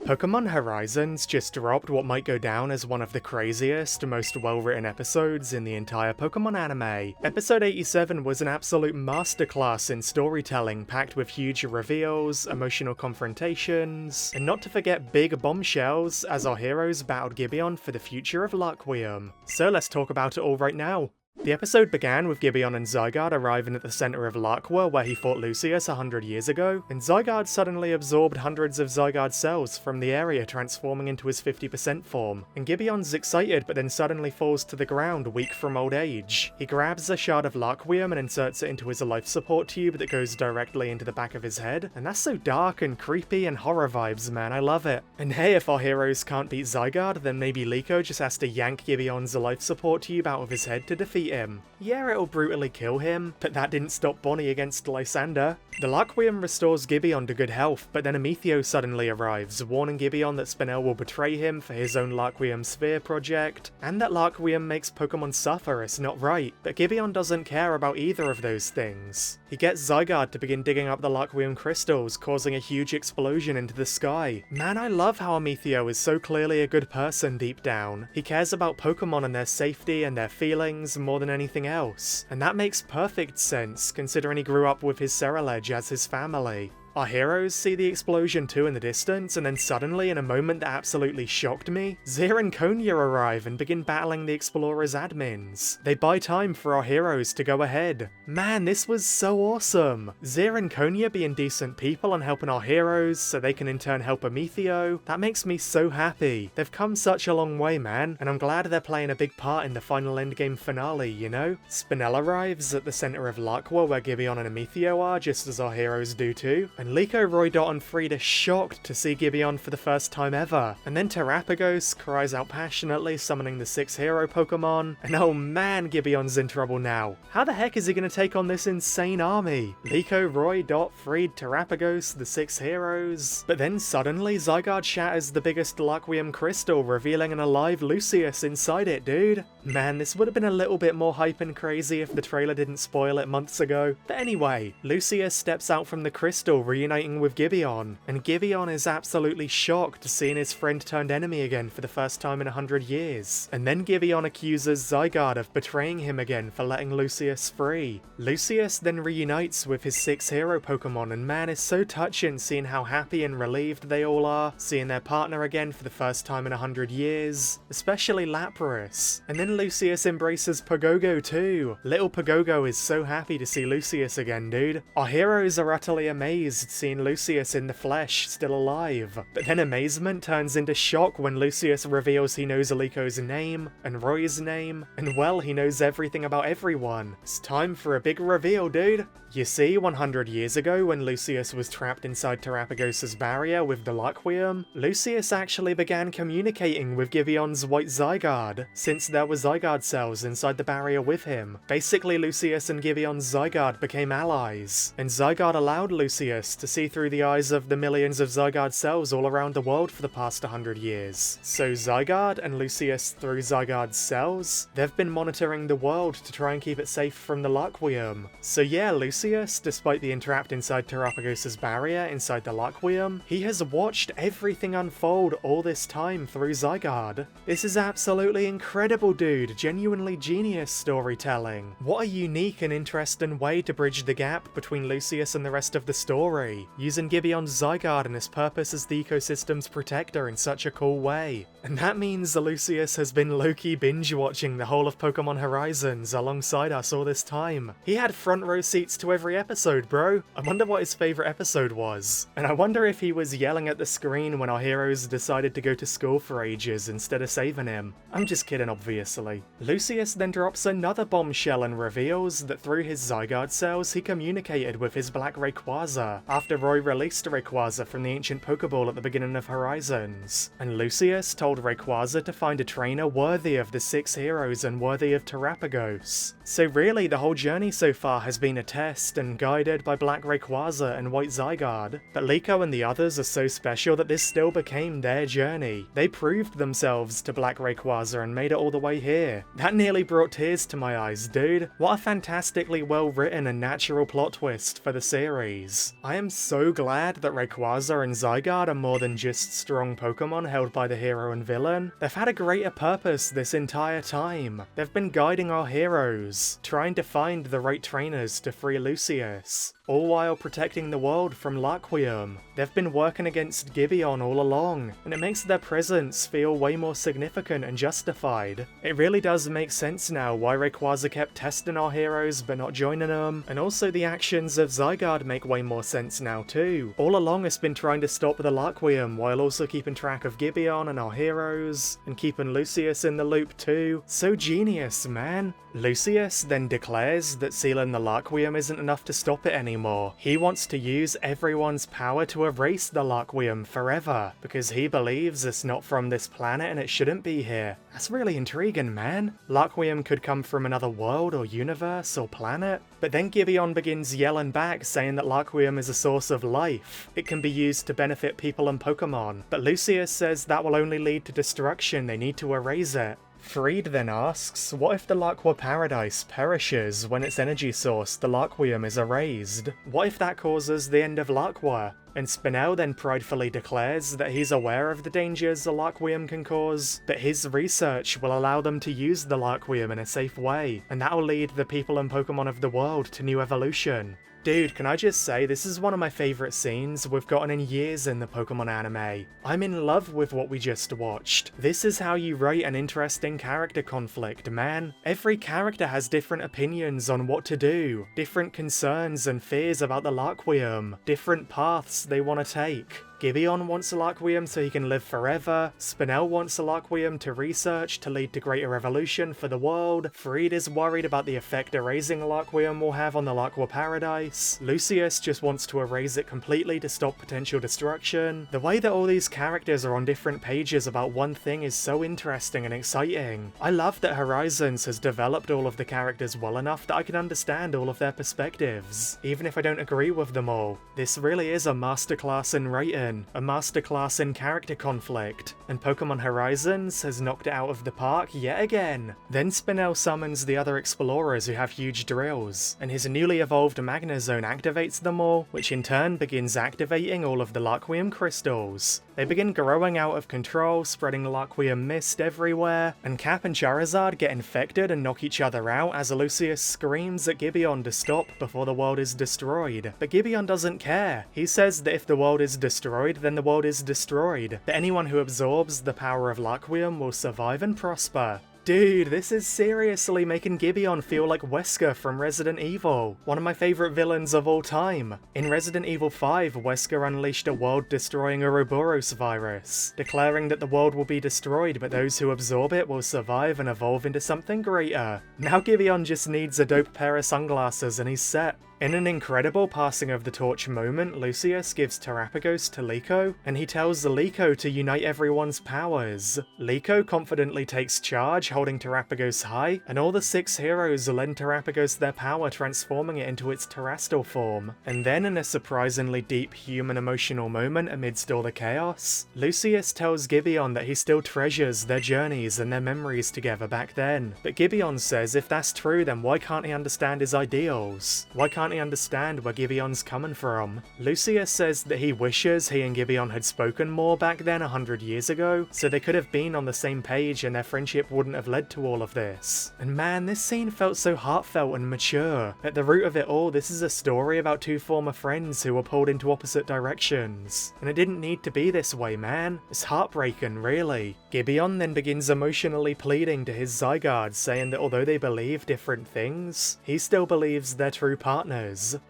Pokemon Horizons just dropped what might go down as one of the craziest, most well-written episodes in the entire Pokemon anime. Episode 87 was an absolute masterclass in storytelling, packed with huge reveals, emotional confrontations, and not to forget big bombshells as our heroes battled Gibeon for the future of Laquium. So let's talk about it all right now. The episode began with Gibeon and Zygarde arriving at the center of Laqua where he fought Lucius 100 years ago, and Zygarde suddenly absorbed hundreds of Zygarde cells from the area, transforming into his 50% form. And Gibeon's excited but then suddenly falls to the ground, weak from old age. He grabs a shard of Laquium and inserts it into his life support tube that goes directly into the back of his head, and that's so dark and creepy and horror vibes, man, I love it. And hey, if our heroes can't beat Zygarde, then maybe Liko just has to yank Gibeon's life support tube out of his head to defeat him. Yeah, it'll brutally kill him, but that didn't stop Bonnie against Lysander. The Laquium restores Gibeon to good health, but then a Meteor suddenly arrives, warning Gibeon that Spinel will betray him for his own Laquium Sphere project, and that Laquium makes Pokemon suffer, it's not right, but Gibeon doesn't care about either of those things. He gets Zygarde to begin digging up the Laquium crystals, causing a huge explosion into the sky. Man, I love how a Meteor is so clearly a good person deep down. He cares about Pokemon and their safety and their feelings more than anything else, and that makes perfect sense considering he grew up with his Cerulege as his family. Our heroes see the explosion too in the distance, and then suddenly, in a moment that absolutely shocked me, Zir and Konya arrive and begin battling the Explorers admins. They buy time for our heroes to go ahead. Man, this was so awesome! Zir and Konya being decent people and helping our heroes so they can in turn help Amethio, that makes me so happy. They've come such a long way, man, and I'm glad they're playing a big part in the final endgame finale, you know? Spinel arrives at the center of Laqua where Gibeon and Amethio are, just as our heroes do too, and Liko, Roydot and Friede are shocked to see Gibeon for the first time ever. And then Terapagos cries out passionately, summoning the 6 hero Pokemon. And oh man, Gibeon's in trouble now. How the heck is he going to take on this insane army? Liko, Roydot, Friede, Terapagos, the 6 heroes. But then suddenly Zygarde shatters the biggest Laquium crystal, revealing an alive Lucius inside it, dude. Man, this would have been a little bit more hype and crazy if the trailer didn't spoil it months ago. But anyway, Lucius steps out from the crystal, reuniting with Gibeon, and Gibeon is absolutely shocked seeing his friend turned enemy again for the first time in 100 years. And then Gibeon accuses Zygarde of betraying him again for letting Lucius free. Lucius then reunites with his 6 hero Pokemon, and man, it's so touching seeing how happy and relieved they all are, seeing their partner again for the first time in 100 years, especially Lapras. And then Lucius embraces Pogogo too. Little Pogogo is so happy to see Lucius again, dude. Our heroes are utterly amazed seeing Lucius in the flesh, still alive. But then amazement turns into shock when Lucius reveals he knows Aliko's name, and Roy's name, and well, he knows everything about everyone. It's time for a big reveal, dude. You see, 100 years ago, when Lucius was trapped inside Terapagos' barrier with the Laquium, Lucius actually began communicating with Gibeon's white Zygarde, since there were Zygarde cells inside the barrier with him. Basically, Lucius and Gibeon's Zygarde became allies, and Zygarde allowed Lucius to see through the eyes of the millions of Zygarde cells all around the world for the past 100 years. So Zygarde and Lucius, through Zygarde's cells, they've been monitoring the world to try and keep it safe from the Laquium. So yeah, Lucius, despite being trapped inside Terapagos' barrier inside the Laquium, he has watched everything unfold all this time through Zygarde. This is absolutely incredible, dude. Genuinely genius storytelling. What a unique and interesting way to bridge the gap between Lucius and the rest of the story, using Gibeon's Zygarde and his purpose as the ecosystem's protector in such a cool way. And that means Lucius has been low-key binge-watching the whole of Pokemon Horizons alongside us all this time. He had front row seats to every episode, bro. I wonder what his favourite episode was. And I wonder if he was yelling at the screen when our heroes decided to go to school for ages instead of saving him. I'm just kidding, obviously. Lucius then drops another bombshell and reveals that through his Zygarde cells he communicated with his Black Rayquaza, after Roy released Rayquaza from the ancient Pokeball at the beginning of Horizons. And Lucius told Rayquaza to find a trainer worthy of the 6 heroes and worthy of Terapagos. So really, the whole journey so far has been a test and guided by Black Rayquaza and White Zygarde. But Liko and the others are so special that this still became their journey. They proved themselves to Black Rayquaza and made it all the way here. That nearly brought tears to my eyes, dude. What a fantastically well written and natural plot twist for the series. I am so glad that Rayquaza and Zygarde are more than just strong Pokemon held by the hero and villain. They've had a greater purpose this entire time. They've been guiding our heroes, trying to find the right trainers to free Lucius, all while protecting the world from Laquium. They've been working against Gibeon all along, and it makes their presence feel way more significant and justified. It really does make sense now why Rayquaza kept testing our heroes but not joining them, and also the actions of Zygarde make way more sense now too. All along it's been trying to stop the Laquium while also keeping track of Gibeon and our heroes, and keeping Lucius in the loop too. So genius, man. Lucius then declares that sealing the Laquium isn't enough to stop it anymore. He wants to use everyone's power to erase the Laquium forever, because he believes it's not from this planet and it shouldn't be here. That's really intriguing, man. Laquium could come from another world or universe or planet. But then Gibeon begins yelling back, saying that Laquium is a source of life. It can be used to benefit people and Pokemon. But Lucius says that will only lead to destruction, they need to erase it. Friede then asks, what if the Laqua Paradise perishes when its energy source, the Laquium, is erased? What if that causes the end of Laqua? And Spinel then pridefully declares that he's aware of the dangers the Laquium can cause, but his research will allow them to use the Laquium in a safe way, and that will lead the people and Pokemon of the world to new evolution. Dude, can I just say, this is one of my favourite scenes we've gotten in years in the Pokemon anime. I'm in love with what we just watched. This is how you write an interesting character conflict, man. Every character has different opinions on what to do, different concerns and fears about the Laquium, different paths they want to take. Gibeon wants a Laquium so he can live forever, Spinel wants a Laquium to research to lead to greater evolution for the world, Friede is worried about the effect erasing a Laquium will have on the Laqua Paradise, Lucius just wants to erase it completely to stop potential destruction. The way that all these characters are on different pages about one thing is so interesting and exciting. I love that Horizons has developed all of the characters well enough that I can understand all of their perspectives, even if I don't agree with them all. This really is a masterclass in writing. A masterclass in character conflict, and Pokemon Horizons has knocked it out of the park yet again. Then Spinel summons the other explorers who have huge drills, and his newly evolved Magnezone activates them all, which in turn begins activating all of the Laquium crystals. They begin growing out of control, spreading Laquium mist everywhere, and Cap and Charizard get infected and knock each other out as Lucius screams at Gibeon to stop before the world is destroyed. But Gibeon doesn't care. He says that if the world is destroyed, then the world is destroyed. That anyone who absorbs the power of Laquium will survive and prosper. Dude, this is seriously making Gibeon feel like Wesker from Resident Evil, one of my favourite villains of all time. In Resident Evil 5, Wesker unleashed a world-destroying Ouroboros virus, declaring that the world will be destroyed but those who absorb it will survive and evolve into something greater. Now Gibeon just needs a dope pair of sunglasses and he's set. In an incredible passing of the torch moment, Lucius gives Terrapagos to Liko, and he tells Liko to unite everyone's powers. Liko confidently takes charge, holding Terrapagos high, and all the 6 heroes lend Terrapagos their power, transforming it into its terrestrial form. And then in a surprisingly deep human emotional moment amidst all the chaos, Lucius tells Gibeon that he still treasures their journeys and their memories together back then. But Gibeon says if that's true, then why can't he understand his ideals? Why can't he understand where Gibeon's coming from? Lucius says that he wishes he and Gibeon had spoken more back then 100 years ago, so they could have been on the same page and their friendship wouldn't have led to all of this. And man, this scene felt so heartfelt and mature. At the root of it all, this is a story about 2 former friends who were pulled into opposite directions. And it didn't need to be this way, man. It's heartbreaking, really. Gibeon then begins emotionally pleading to his Zygarde, saying that although they believe different things, he still believes they're true partners.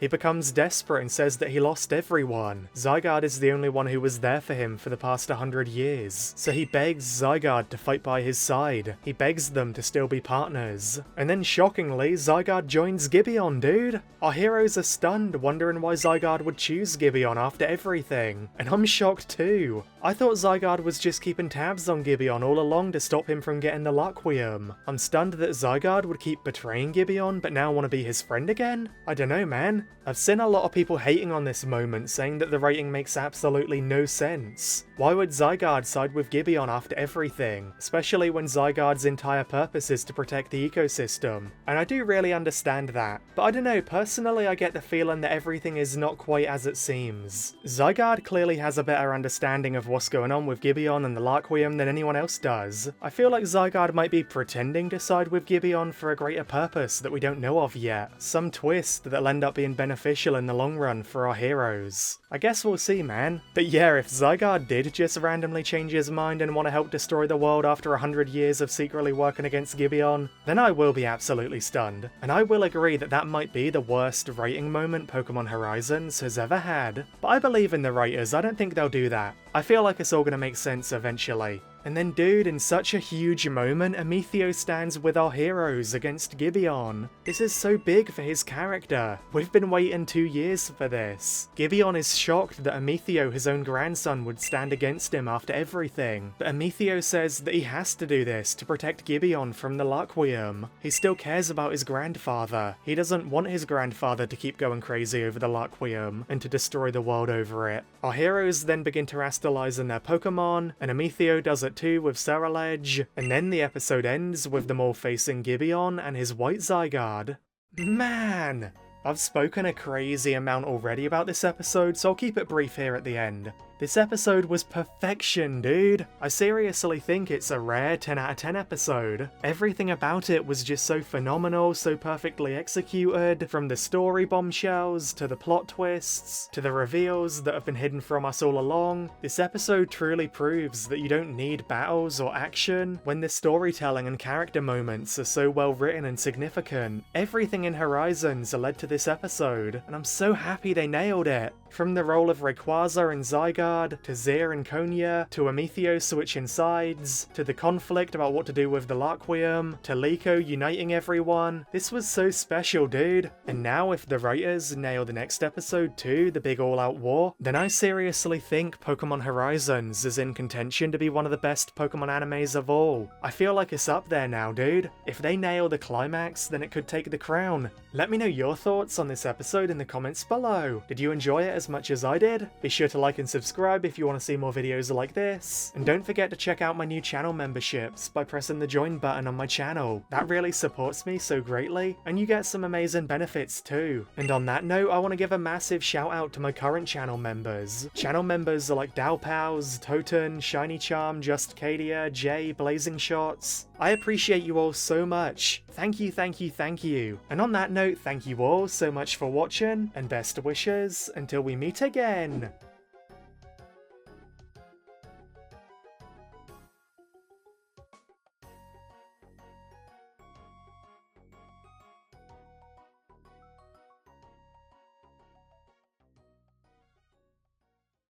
He becomes desperate and says that he lost everyone. Zygarde is the only one who was there for him for the past 100 years. So he begs Zygarde to fight by his side. He begs them to still be partners. And then shockingly, Zygarde joins Gibeon, dude. Our heroes are stunned, wondering why Zygarde would choose Gibeon after everything. And I'm shocked too. I thought Zygarde was just keeping tabs on Gibeon all along to stop him from getting the Laquium. I'm stunned that Zygarde would keep betraying Gibeon but now want to be his friend again? I don't know. know, man. I've seen a lot of people hating on this moment, saying that the rating makes absolutely no sense. Why would Zygarde side with Gibeon after everything? Especially when Zygarde's entire purpose is to protect the ecosystem. And I do really understand that. But I don't know, personally I get the feeling that everything is not quite as it seems. Zygarde clearly has a better understanding of what's going on with Gibeon and the Laquium than anyone else does. I feel like Zygarde might be pretending to side with Gibeon for a greater purpose that we don't know of yet. Some twist that'll end up being beneficial in the long run for our heroes. I guess we'll see, man. But yeah, if Zygarde did just randomly change his mind and want to help destroy the world after 100 years of secretly working against Gibeon, then I will be absolutely stunned. And I will agree that that might be the worst rating moment Pokemon Horizons has ever had. But I believe in the writers, I don't think they'll do that. I feel like it's all gonna make sense eventually. And then dude, in such a huge moment, Amicio stands with our heroes against Gibeon. This is so big for his character. We've been waiting 2 years for this. Gibeon is shocked that Amicio, his own grandson, would stand against him after everything. But Amicio says that he has to do this to protect Gibeon from the Laquium. He still cares about his grandfather. He doesn't want his grandfather to keep going crazy over the Laquium and to destroy the world over it. Our heroes then begin terrestrializing their Pokemon, and Amicio does it too with Ceruledge, and then the episode ends with them all facing Gibeon and his white Zygarde. Man! I've spoken a crazy amount already about this episode, so I'll keep it brief here at the end. This episode was perfection, dude. I seriously think it's a rare 10 out of 10 episode. Everything about it was just so phenomenal, so perfectly executed, from the story bombshells, to the plot twists, to the reveals that have been hidden from us all along. This episode truly proves that you don't need battles or action when the storytelling and character moments are so well written and significant. Everything in Horizons led to this episode, and I'm so happy they nailed it. From the role of Rayquaza and Zygarde, to Zir and Konya, to Amicio switching sides, to the conflict about what to do with the Laquium, to Liko uniting everyone. This was so special, dude. And now if the writers nail the next episode too, the big all-out war, then I seriously think Pokemon Horizons is in contention to be one of the best Pokemon animes of all. I feel like it's up there now, dude. If they nail the climax, then it could take the crown. Let me know your thoughts on this episode in the comments below. Did you enjoy it as much as I did? Be sure to like and subscribe if you want to see more videos like this. And don't forget to check out my new channel memberships by pressing the join button on my channel. That really supports me so greatly, and you get some amazing benefits too. And on that note, I want to give a massive shout out to my current channel members. Channel members are like Dowpals, Toten, Shiny Charm, Just Cadia, Jay, Blazing Shots. I appreciate you all so much. Thank you, thank you, thank you. And on that note, thank you all so much for watching, and best wishes until we meet again.